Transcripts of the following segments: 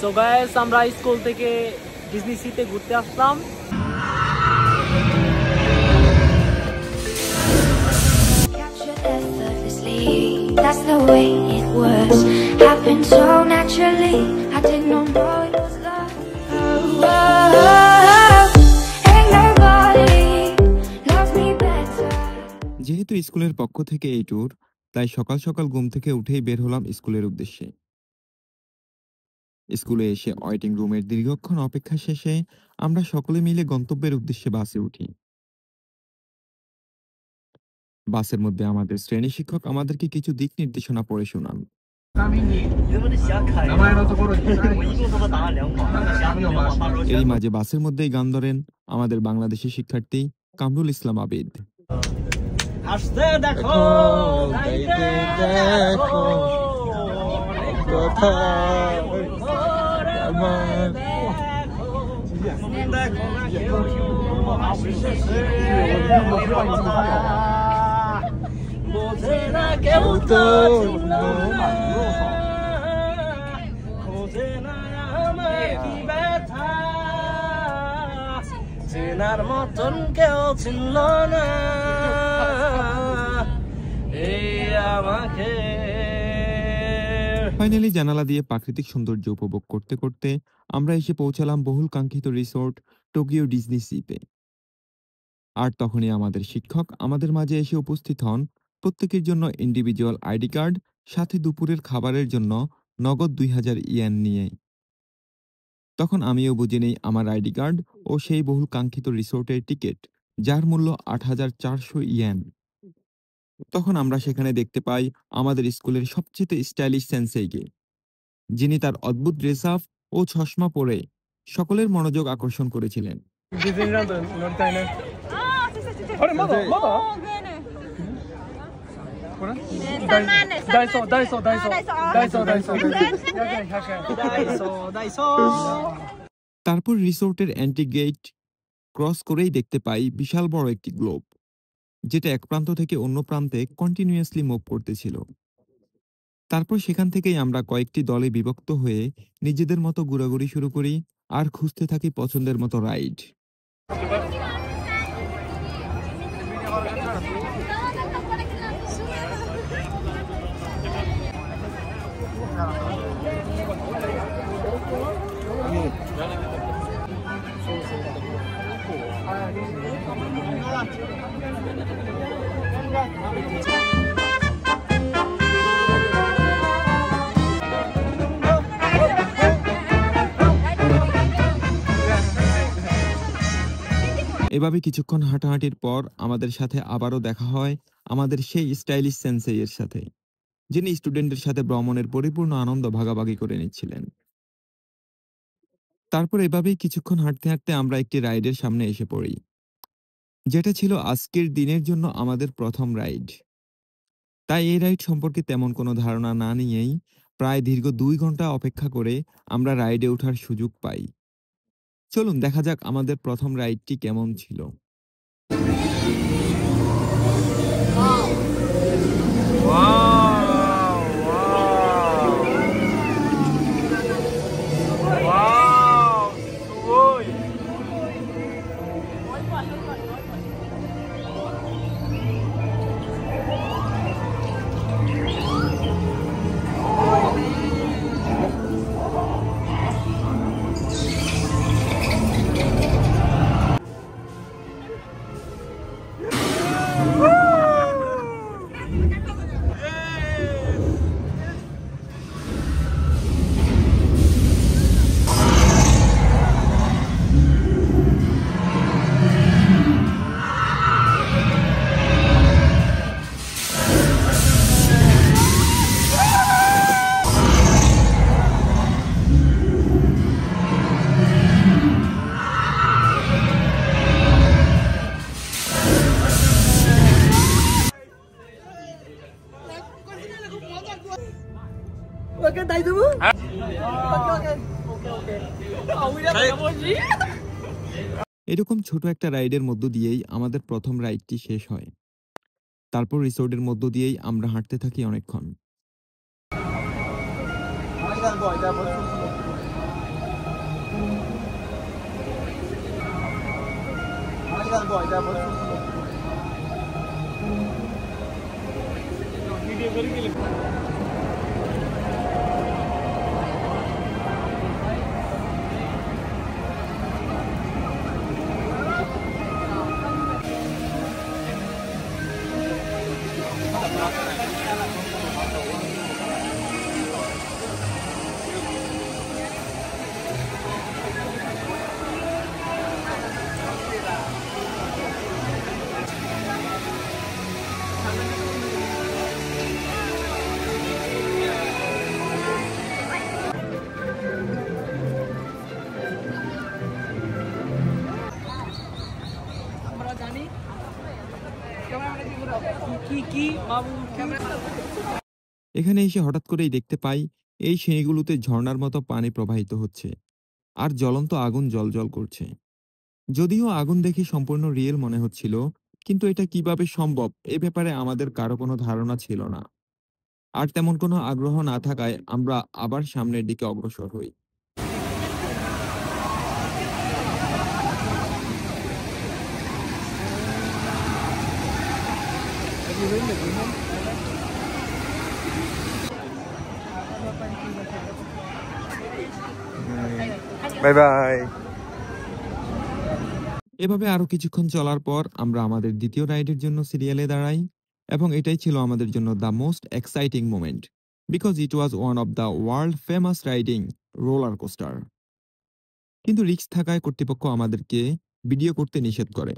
So guys আমরা স্কুল থেকে ডিজনি সিতে ঘুরতে আসলাম। That's the way it was. Happened so naturally. I did not know it was love. Ain't nobody loves me better. যেহেতু স্কুলের পক্ষ থেকে এই ট্যুর, তাই সকাল সকাল ঘুম থেকে উঠেই বের হলাম স্কুলের উদ্দেশ্যে। স্কুলে এসে ওয়েটিং রুমের দীর্ঘক্ষণ অপেক্ষা শেষে আমরা সকলে মিলে গন্তব্যের উদ্দেশ্যে বাসে উঠি। বাসের মধ্যে আমাদের শ্রেণী শিক্ষক আমাদেরকে কিছু দিক নির্দেশনা পড়ে শোনান। এরই মাঝে বাসের মধ্যেই গান ধরেন আমাদের বাংলাদেশি শিক্ষার্থী কামরুল ইসলাম আবিদ। চেনার মতন কেউ চিনল না এই আমাকে। ফাইনালি জানালা দিয়ে প্রাকৃতিক সৌন্দর্য উপভোগ করতে করতে আমরা এসে পৌঁছালাম বহুল কাঙ্ক্ষিত রিসোর্ট টোকিও ডিজনি সিতে। আর তখনই আমাদের শিক্ষক আমাদের মাঝে এসে উপস্থিত হন প্রত্যেকের জন্য ইন্ডিভিজুয়াল আইডি কার্ড, সাথে দুপুরের খাবারের জন্য নগদ 2000 ইয়েন নিয়ে। তখন আমিও বুঝে নেই আমার আইডি কার্ড ও সেই বহুল কাঙ্ক্ষিত রিসোর্টের টিকিট, যার মূল্য 8400 ইয়েন। তখন আমরা সেখানে দেখতে পাই আমাদের স্কুলের সবচেয়ে স্টাইলিশ সেন্সেইকে, যিনি তার অদ্ভুত ড্রেস আপ ও চশমা পরে সকলের মনোযোগ আকর্ষণ করেছিলেন। তারপর রিসোর্টের এন্ট্রি গেট ক্রস করেই দেখতে পাই বিশাল বড় একটি গ্লোব, যেটা এক প্রান্ত থেকে অন্য প্রান্তে কন্টিনিউয়াসলি মুভ করতেছিল। তারপর সেখান থেকেই আমরা কয়েকটি দলে বিভক্ত হয়ে নিজেদের মতো ঘোরাঘুরি শুরু করি আর খুঁজতে থাকি পছন্দের মতো রাইড। এভাবে কিছুক্ষণ হাঁটাহাঁটির পর আমাদের সাথে আবারও দেখা হয় আমাদের সেই স্টাইলিশ সেন্সেইয়ের সাথে, যিনি স্টুডেন্টের সাথে ভ্রমণের পরিপূর্ণ আনন্দ ভাগাভাগি করে নিচ্ছিলেন। তারপর এভাবেই কিছুক্ষণ হাঁটতে হাঁটতে আমরা একটি রাইডের সামনে এসে পড়ি, যেটা ছিল আজকের দিনের জন্য আমাদের প্রথম রাইড। তাই এই রাইড সম্পর্কে তেমন কোনো ধারণা না নিয়েই প্রায় দীর্ঘ 2 ঘন্টা অপেক্ষা করে আমরা রাইডে ওঠার সুযোগ পাই। চলুন দেখা যাক আমাদের প্রথম রাইডটি কেমন ছিল। এরকম ছোট একটা রাইডের মধ্য দিয়েই আমাদের প্রথম রাইডটি শেষ হয়। তারপর রিসোর্টের মধ্য দিয়েই আমরা হাঁটতে থাকি অনেকক্ষণ। এখানে এসে হঠাৎ করেই দেখতে পাই এই সিঁড়িগুলোতে ঝর্ণার মতো পানি প্রবাহিত হচ্ছে আর জ্বলন্ত আগুন জ্বলজ্বল করছে। যদিও আগুন দেখে সম্পূর্ণ রিয়েল মনে হচ্ছিল, কিন্তু এটা কিভাবে সম্ভব এ ব্যাপারে আমাদের কারো কোনো ধারণা ছিল না। আর তেমন কোনো আগ্রহ না থাকায় আমরা আবার সামনের দিকে অগ্রসর হই। Bye bye. এভাবে আরো কিছুক্ষণ চলার পর আমরা আমাদের দ্বিতীয় রাইডের জন্য সিরিয়ালে দাঁড়াই, এবং এটাই ছিল আমাদের জন্য the most exciting moment, because it was one of the world famous riding roller coaster. কিন্তু রিস্ক থাকায় কর্তৃপক্ষ আমাদেরকে ভিডিও করতে নিষেধ করে,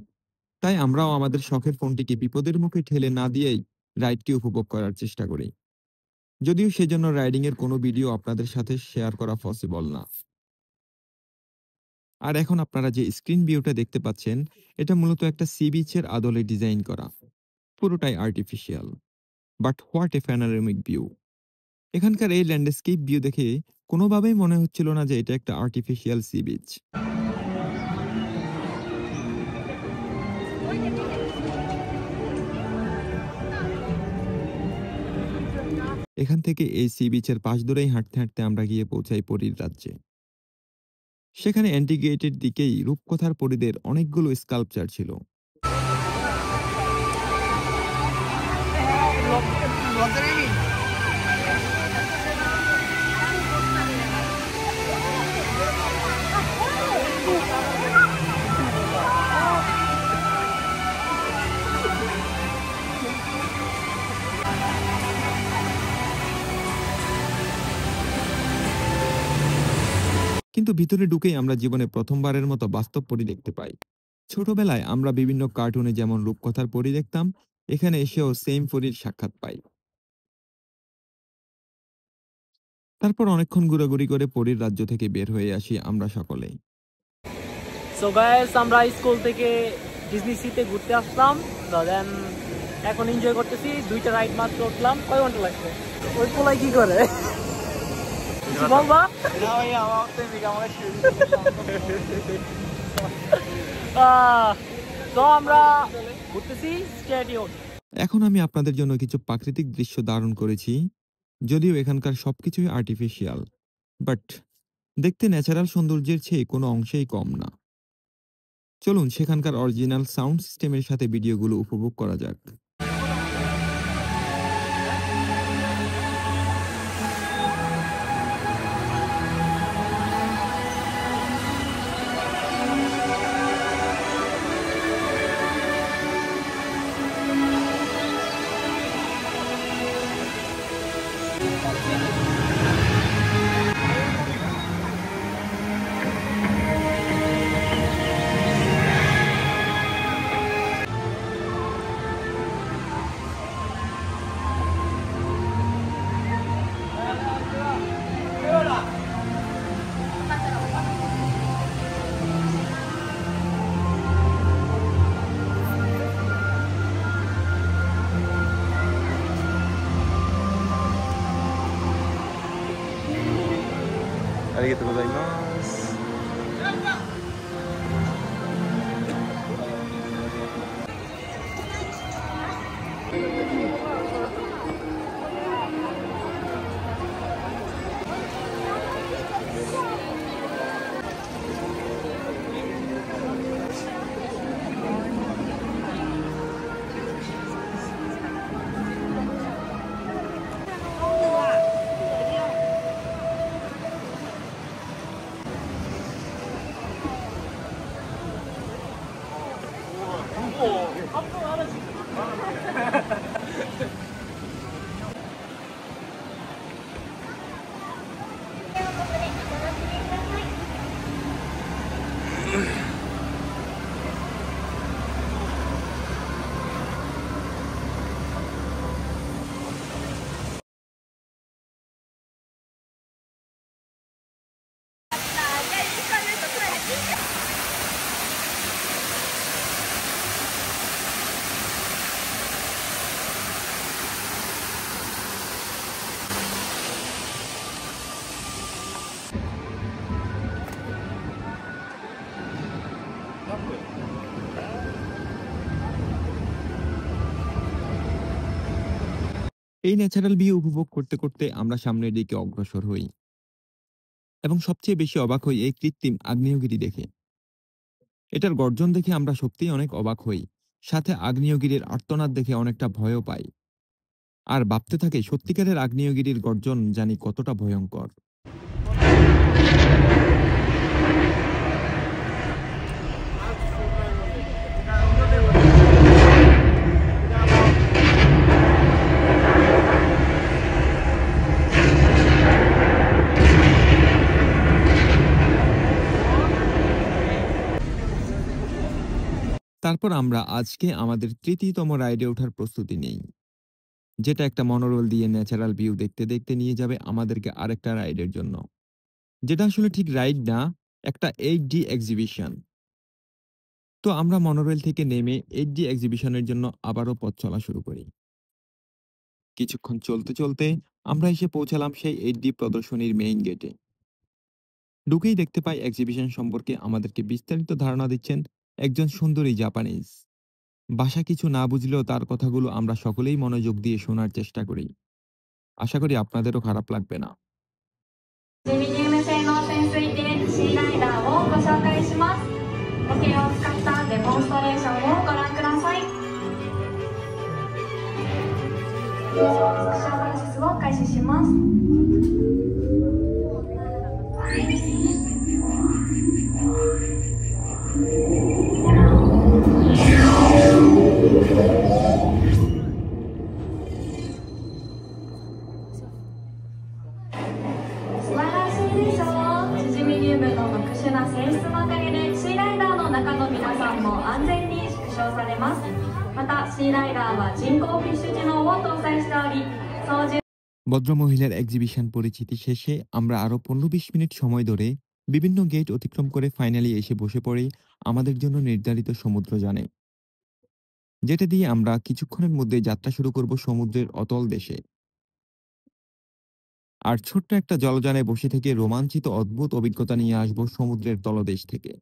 তাই আমরাও আমাদের শখের ফোনটিকে বিপদের মুখে ঠেলে না দিয়েই রাইডটি উপভোগ করার চেষ্টা করি, যদিও সেজন্য রাইডিং এর কোনো ভিডিও আপনাদের সাথে শেয়ার করা পসিবল না। আর এখন আপনারা যে স্ক্রিন ভিউটা দেখতে পাচ্ছেন, এটা মূলত একটা সি বিচের আদলে ডিজাইন করা, পুরোটাই artificial, but what a panoramic view. এখানকার এই ল্যান্ডস্কেপ ভিউ দেখে কোনোভাবেই মনে হচ্ছিল না যে এটা একটা আর্টিফিশিয়াল সি বিচ। এখান থেকে এই সি বিচের পাশ ধরেই হাঁটতে হাঁটতে আমরা গিয়ে পৌঁছাই পরীর রাজ্যে। সেখানে অ্যান্টিগেটের দিকেই রূপকথার পরীদের অনেকগুলো স্কাল্পচার ছিল। কিন্তু ভিতরে ঢুকেই আমরা জীবনে প্রথমবারের মতো বাস্তব পরী দেখতে পাই। ছোটবেলায় আমরা বিভিন্ন কার্টুনে যেমন রূপকথার পরী দেখতাম, এখানে এসেও সেম পরীর সাক্ষাৎ পাই। তারপর অনেকক্ষণ ঘোরাঘুরি করে পরীর রাজ্য থেকে বের হয়ে আসি আমরা সকলেই। সো গাইস, আমরা স্কুল থেকে ডিজনি সিতে ঘুরতে আসলাম, দেন এখন এনজয় করতেছি। 2টা রাইড মাত্র উঠলাম। কয় ঘন্টা লাগছে? ওই পোলাই কি করে বলবা? তো আমরা ঘুরতেছি। এখন আমি আপনাদের জন্য কিছু প্রাকৃতিক দৃশ্য ধারণ করেছি, যদিও এখানকার সবকিছুই আর্টিফিশিয়াল, বাট দেখতে ন্যাচারাল সৌন্দর্যের চেয়ে কোনো অংশেই কম না। চলুন সেখানকার অরিজিনাল সাউন্ড সিস্টেমের সাথে ভিডিওগুলো উপভোগ করা যাক। আরিগাতো গোজাইমাস। এই ন্যাচারাল ভিউ উপভোগ করতে করতে আমরা সামনের দিকে অগ্রসর হই এবং সবচেয়ে বেশি অবাক হই এই কৃত্রিম আগ্নেয়গিরি দেখে। এটার গর্জন দেখে আমরা সত্যিই অনেক অবাক হই, সাথে আগ্নেয়গিরির আর্তনাদ দেখে অনেকটা ভয়ও পাই। আর ভাবতে থাকে সত্যিকারের আগ্নেয়গিরির গর্জন জানি কতটা ভয়ঙ্কর। তারপর আমরা আজকে আমাদের তৃতীয়তম রাইডে ওঠার প্রস্তুতি নেই, যেটা একটা মনোরোল দিয়ে ন্যাচারাল ভিউ দেখতে দেখতে নিয়ে যাবে আমাদেরকে আরেকটা রাইডের জন্য, যেটা আসলে ঠিক রাইড না, একটা 8D এক্সিবিশন। তো আমরা মনোরেল থেকে নেমে 8D এক্সিবিশনের জন্য আবারও পথ চলা শুরু করি। কিছুক্ষণ চলতে চলতে আমরা এসে পৌঁছালাম সেই 8D প্রদর্শনীর মেইন গেটে। ঢুকেই দেখতে পাই এক্সিবিশন সম্পর্কে আমাদেরকে বিস্তারিত ধারণা দিচ্ছেন একজন সুন্দরী জাপানিজ। ভাষা কিছু না বুঝলেও তার কথাগুলো আমরা সকলেই মনোযোগ দিয়ে শোনার চেষ্টা করি। আশা করি আপনাদেরও খারাপ লাগবে না। ジェミニウム製の潜水艇シーライダーをご紹介します。模型を使ったデモンストレーションをご覧ください。スクショプロセスを開始します。素晴らしいでしょう。シジミリウムの特殊な性質のおかげでシーライダーの中の皆さんも安全に縮小されます。またシーライダーは人工フィッシュ機能を搭載しており、操縦 ভদ্রমহিলার এক্সিবিশন পরিচিতি শেষে আমরা আরো 15-20 মিনিট সময় ধরে বিভিন্ন গেট অতিক্রম করে ফাইনালি এসে বসে পড়ি আমাদের জন্য নির্ধারিত সমুদ্রযানে, যেটা দিয়ে আমরা কিছুক্ষণের মধ্যে যাত্রা শুরু করব সমুদ্রের অতল দেশে। আর ছোট্ট একটা জলযানে বসে থেকে রোমাঞ্চিত অদ্ভুত অভিজ্ঞতা নিয়ে আসব সমুদ্রের তলদেশ থেকে।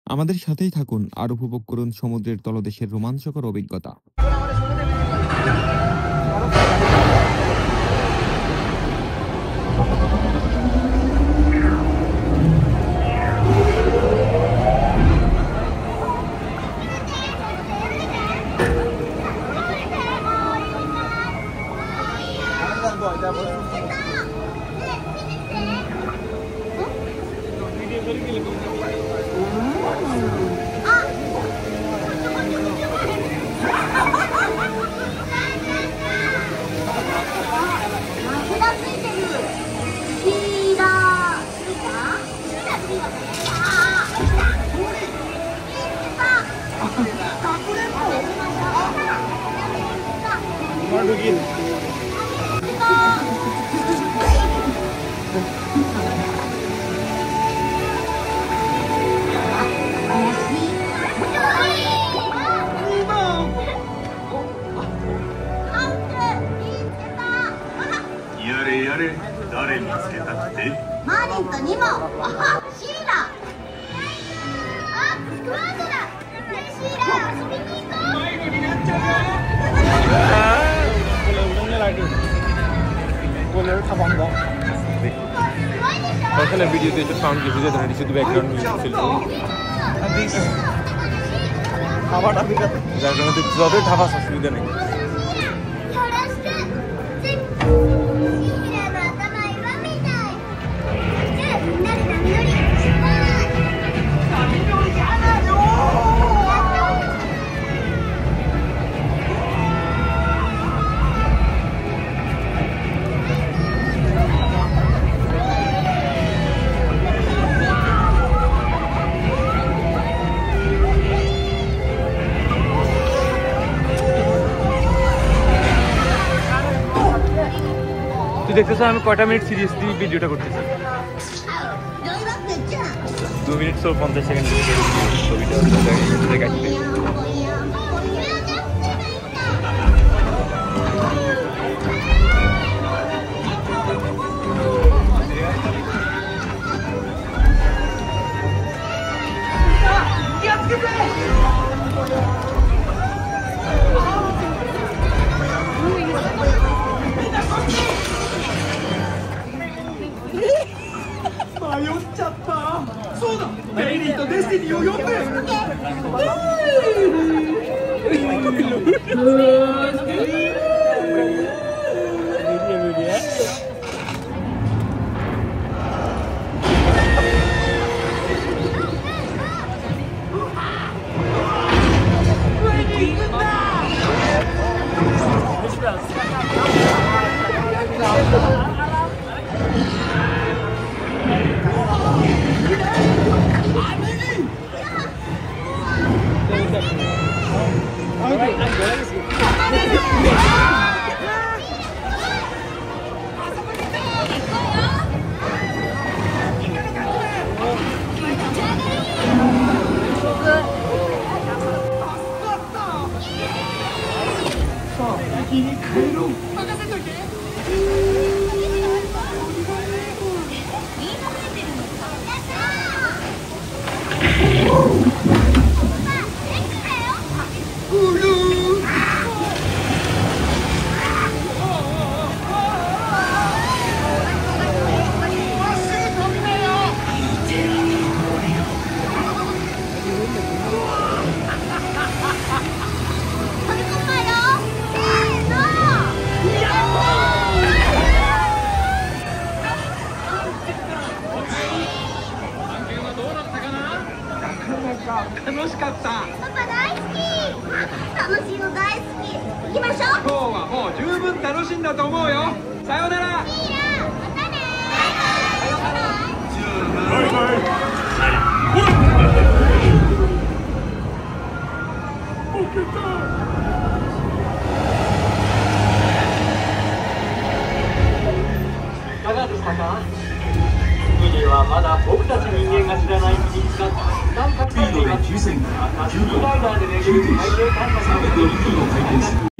আমাদের সাথেই থাকুন আর উপভোগ করুন সমুদ্রের তলদেশের রোমাঞ্চকর অভিজ্ঞতা।やれやれ、誰見つけたってマーリンとニモ、あシーラ、あスクワットだ。ねシーラ遊びに行こう。迷子になっちゃএখানে ভিডিওতে একটু সাউন্ড লিখে দেন, শুধু ব্যাকগ্রাউন্ড মিউজিক ছিল। খাবারটা দিকে যার কারণে যতই ঠাপাস অসুবিধা নেই। তুই দেখতেছ আমি কয়টা মিনিট সিরিয়াসলি ভিডিওটা করতেছি 2 মিনিট 50 সেকেন্ড ছবিটা কাটতে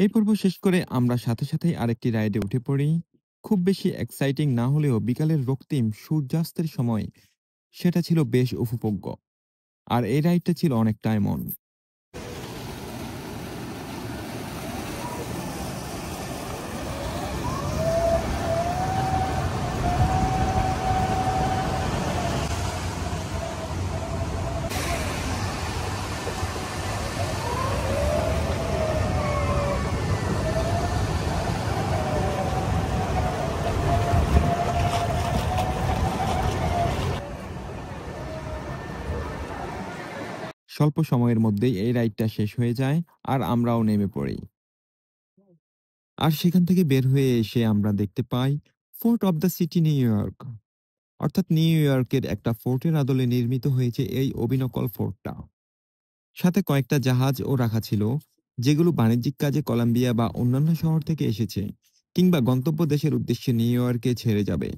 এই পর্ব শেষ করে আমরা সাথে সাথেই আরেকটি রাইডে উঠে পড়ি। খুব বেশি এক্সাইটিং না হলেও বিকালের রক্তিম সূর্যাস্তের সময় সেটা ছিল বেশ উপভোগ্য। আর এই রাইডটা ছিল অনেকটা এমন। স্বল্প সময়ের মধ্যেই এই রাইডটা শেষ হয়ে যায় আর আমরাও নেমে পড়ি। আর সেখান থেকে বের হয়ে এসে আমরা দেখতে পাই fort of the city New York, অর্থাৎ নিউ ইয়র্কের একটা ফোর্টের আদলে নির্মিত হয়েছে এই অবিনকল ফোর্টটা। সাথে কয়েকটা জাহাজও রাখা ছিল, যেগুলো বাণিজ্যিক কাজে কলম্বিয়া বা অন্যান্য শহর থেকে এসেছে কিংবা গন্তব্য দেশের উদ্দেশ্যে নিউ ইয়র্কে ছেড়ে যাবে।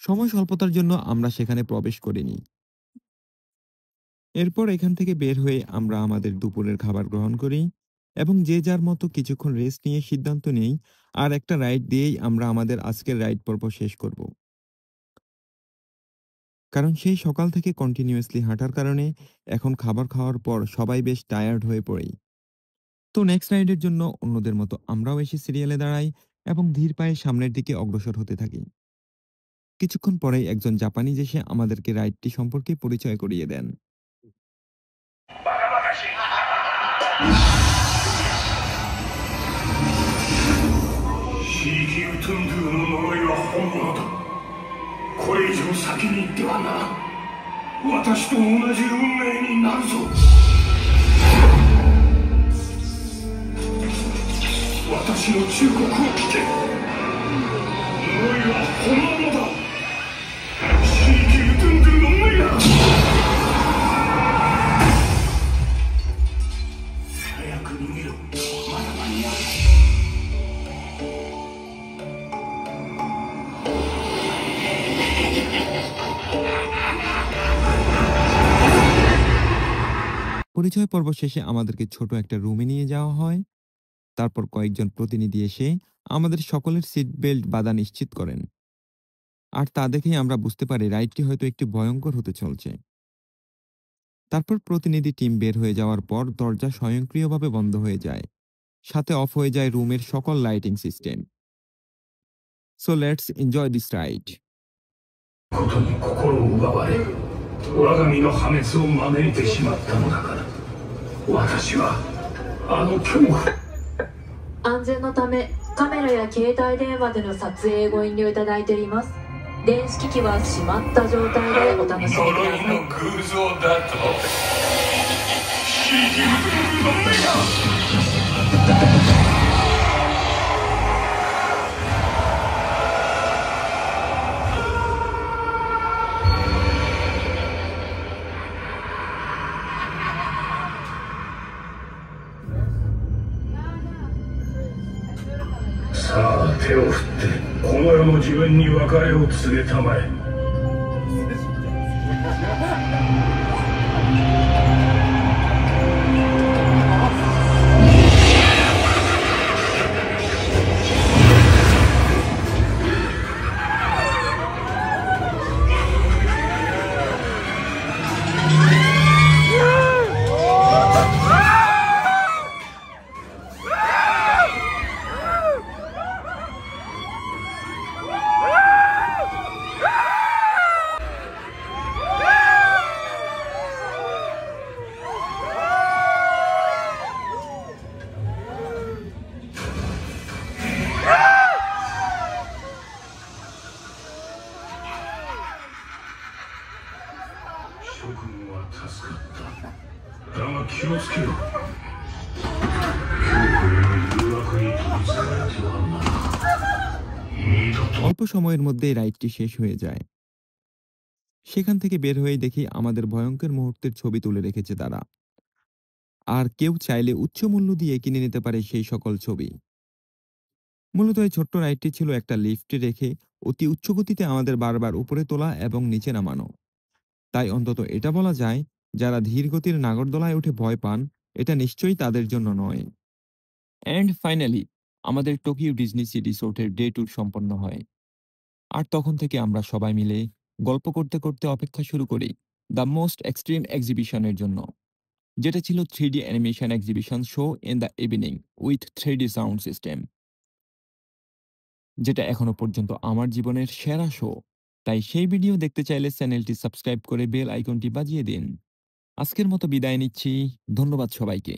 সময় স্বল্পতার জন্য আমরা সেখানে প্রবেশ করিনি। এরপর এখান থেকে বের হয়ে আমরা আমাদের দুপুরের খাবার গ্রহণ করি এবং যে যার মতো কিছুক্ষণ রেস্ট নিয়ে সিদ্ধান্ত নেই আর একটা রাইড দিয়েই আমরা আমাদের আজকের রাইড পর্ব শেষ করব। কারণ সেই সকাল থেকে কন্টিনিউয়াসলি হাঁটার কারণে এখন খাবার খাওয়ার পর সবাই বেশ টায়ার্ড হয়ে পড়ি। তো নেক্সট রাইডের জন্য অন্যদের মতো আমরাও এসে সিরিয়ালে দাঁড়াই এবং ধীর পায়ে সামনের দিকে অগ্রসর হতে থাকি। কিছুক্ষণ পরেই একজন জাপানিজ এসে আমাদেরকে রাইডটি সম্পর্কে পরিচয় করিয়ে দেন। পরিচয় পর্ব শেষে আমাদেরকে ছোট একটা রুমে নিয়ে যাওয়া হয়। তারপর কয়েকজন প্রতিনিধি এসে আমাদের সকলের সিট বেল্ট বাঁধা নিশ্চিত করেন। আর তা দেখেই আমরা বুঝতে পারি রাইডটি হয়তো একটু ভয়ঙ্কর হতে চলছে। তারপর প্রতিনিধি টিম বের হয়ে যাওয়ার পর দরজা স্বয়ংক্রিয়ভাবে বন্ধ হয়ে যায়, সাথে অফ হয়ে যায় রুমের সকল lighting system. So let's enjoy this ride. ことに心を奪われ我が身の破滅を招いてしまったのだから私はあの恐怖安全のためカメラや携帯電話での撮影へご遠慮いただいております。電子機器は閉まった状態でお楽しみください。偶像だとシジムの目が さあ手を振ってこの世の自分に別れを告げたまえ 諸君は助かっただが気をつけろ恐怖への誘惑に取りつかれてはならん二度と অল্প সময়ের মধ্যেই রাইডটি শেষ হয়ে যায়। সেখান থেকে বের হয়ে দেখি আমাদের ভয়ঙ্কর মুহূর্তের ছবি তুলে রেখেছে তারা। আর কেউ চাইলে উচ্চ মূল্য দিয়ে কিনে নিতে পারে সেই সকল ছবি। মূলত এই ছোট্ট রাইডটি ছিল একটা লিফটে রেখে অতি উচ্চ গতিতে আমাদের বারবার উপরে তোলা এবং নিচে নামানো। তাই অন্তত এটা বলা যায়, যারা ধীর গতির নাগরদোলায় উঠে ভয় পান, এটা নিশ্চয়ই তাদের জন্য নয়। অ্যান্ড ফাইনালি আমাদের টোকিও ডিজনি সি রিসোর্টের ডে ট্যুর সম্পন্ন হয়। আর তখন থেকে আমরা সবাই মিলে গল্প করতে করতে অপেক্ষা শুরু করি দ্য মোস্ট এক্সট্রিম এক্সিবিশনের জন্য, যেটা ছিল 3D animation exhibition show in the evening with 3D sound system, যেটা এখনো পর্যন্ত আমার জীবনের সেরা শো। তাই সেই ভিডিও দেখতে চাইলে চ্যানেলটি সাবস্ক্রাইব করে বেল আইকনটি বাজিয়ে দিন। আজকের মতো বিদায় নিচ্ছি, ধন্যবাদ সবাইকে।